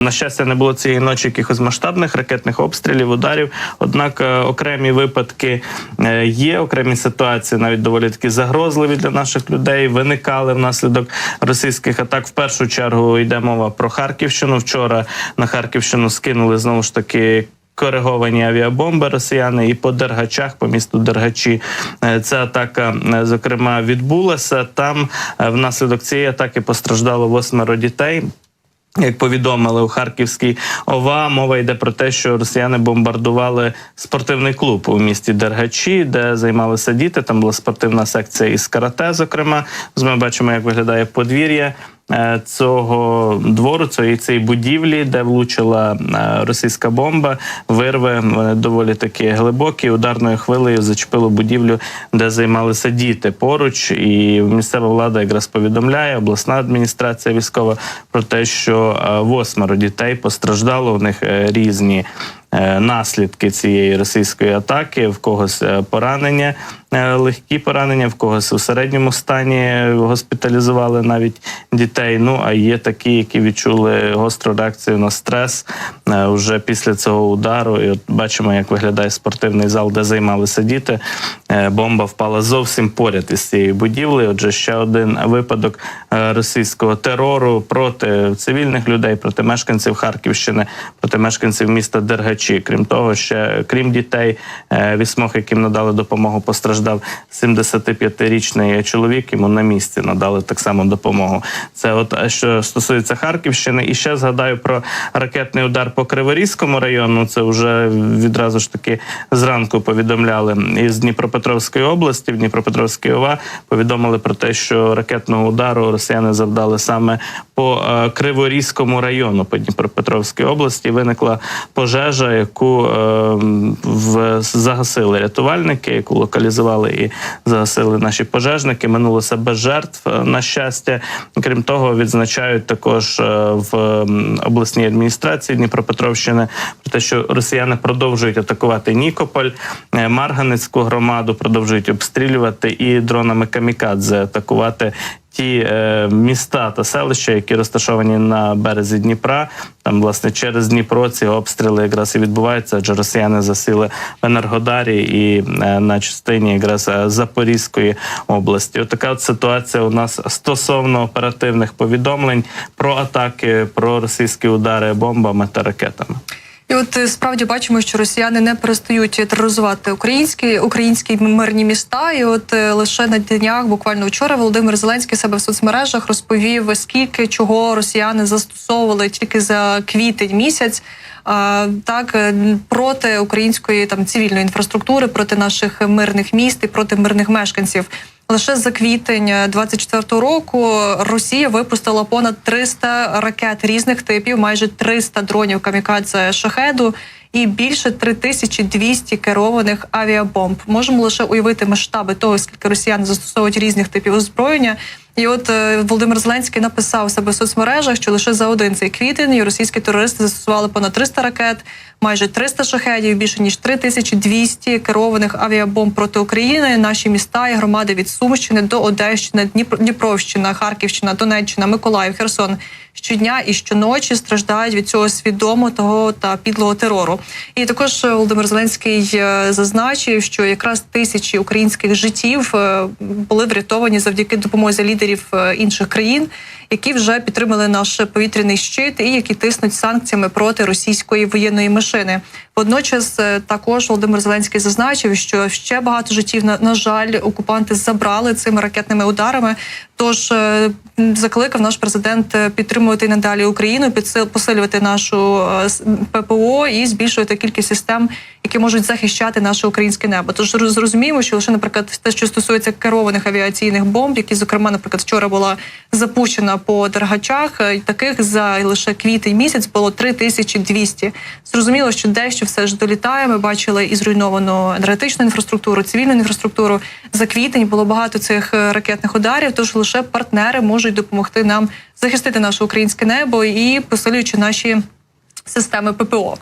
На щастя, не було цієї ночі якихось масштабних ракетних обстрілів, ударів. Однак окремі випадки є, окремі ситуації, навіть доволі таки загрозливі для наших людей, виникали внаслідок російських атак. В першу чергу йде мова про Харківщину. Вчора на Харківщину скинули знову ж таки кориговані авіабомби росіяни і по Дергачах, по місту Дергачі. Ця атака, зокрема, відбулася. Там внаслідок цієї атаки постраждало 8 дітей. Як повідомили у Харківській ОВА, мова йде про те, що росіяни бомбардували спортивний клуб у місті Дергачі, де займалися діти. Там була спортивна секція із карате, зокрема. Ми бачимо, як виглядає подвір'я цього двору, цієї будівлі, де влучила російська бомба. Вирви доволі таки глибокі, ударною хвилею зачепило будівлю, де займалися діти поруч. І місцева влада якраз повідомляє, обласна адміністрація військова, про те, що 8 дітей постраждало, у них різні наслідки цієї російської атаки, в когось поранення, легкі поранення, в когось у середньому стані госпіталізували навіть дітей. Ну, а є такі, які відчули гостру реакцію на стрес вже після цього удару. І от бачимо, як виглядає спортивний зал, де займалися діти. Бомба впала зовсім поряд із цією будівлею. Отже, ще один випадок російського терору проти цивільних людей, проти мешканців Харківщини, проти мешканців міста Дергачі. Крім того, ще, крім дітей, 8, яким надали допомогу, постраждав 75-річний чоловік, йому на місці надали так само допомогу. Це от що стосується Харківщини. І ще згадаю про ракетний удар по Криворізькому району. Це вже відразу ж таки зранку повідомляли із Дніпропетровської області. В Дніпропетровській ОВА повідомили про те, що ракетного удару росіяни завдали саме по Криворізькому району, по Дніпропетровській області. Виникла пожежа, яку загасили рятувальники, яку локалізували і загасили наші пожежники. Минулося без жертв, на щастя. Крім того, відзначають також в обласній адміністрації Дніпропетровщини про те, що росіяни продовжують атакувати Нікополь, Марганецьку громаду, продовжують обстрілювати і дронами камікадзе атакувати ті міста та селища, які розташовані на березі Дніпра. Там, власне, через Дніпро ці обстріли якраз і відбуваються, адже росіяни засіли в Енергодарі і на частині якраз Запорізької області. Отака от ситуація у нас стосовно оперативних повідомлень про атаки, про російські удари бомбами та ракетами. І от справді бачимо, що росіяни не перестають тероризувати українські мирні міста. І от лише на днях, буквально вчора, Володимир Зеленський себе в соцмережах розповів, скільки чого росіяни застосовували тільки за квітень місяць, проти української цивільної інфраструктури, проти наших мирних міст і проти мирних мешканців. Лише за квітень 24-го року Росія випустила понад 300 ракет різних типів, майже 300 дронів камікадзе «Шахеду» і більше 3200 керованих авіабомб. Можемо лише уявити масштаби того, скільки росіяни застосовують різних типів озброєння. І от Володимир Зеленський написав у себе в соцмережах, що лише за один цей квітень російські терористи застосували понад 300 ракет, майже 300 шахедів, більше ніж 3200 керованих авіабомб проти України. Наші міста і громади від Сумщини до Одещини, Дніпровщина, Харківщина, Донеччина, Миколаїв, Херсон щодня і щоночі страждають від цього свідомого та підлого терору. І також Володимир Зеленський зазначив, що якраз тисячі українських життів були врятовані завдяки допомозі лідерів інших країн, які вже підтримали наш повітряний щит і які тиснуть санкціями проти російської воєнної машини. Водночас також Володимир Зеленський зазначив, що ще багато життів, на жаль, окупанти забрали цими ракетними ударами. Тож закликав наш президент підтримувати надалі Україну, посилювати нашу ППО і збільшувати кількість систем, які можуть захищати наше українське небо. Тож зрозуміємо, що лише, наприклад, те, що стосується керованих авіаційних бомб, які, зокрема, наприклад, вчора була запущена по Дергачах, таких за лише квітень місяць було 3200. Зрозуміло, що дещо все ж долітає. Ми бачили і зруйновану енергетичну інфраструктуру, цивільну інфраструктуру. За квітень було багато цих ракетних ударів, тож лише партнери можуть допомогти нам захистити наше українське небо і посилюючи наші системи ППО.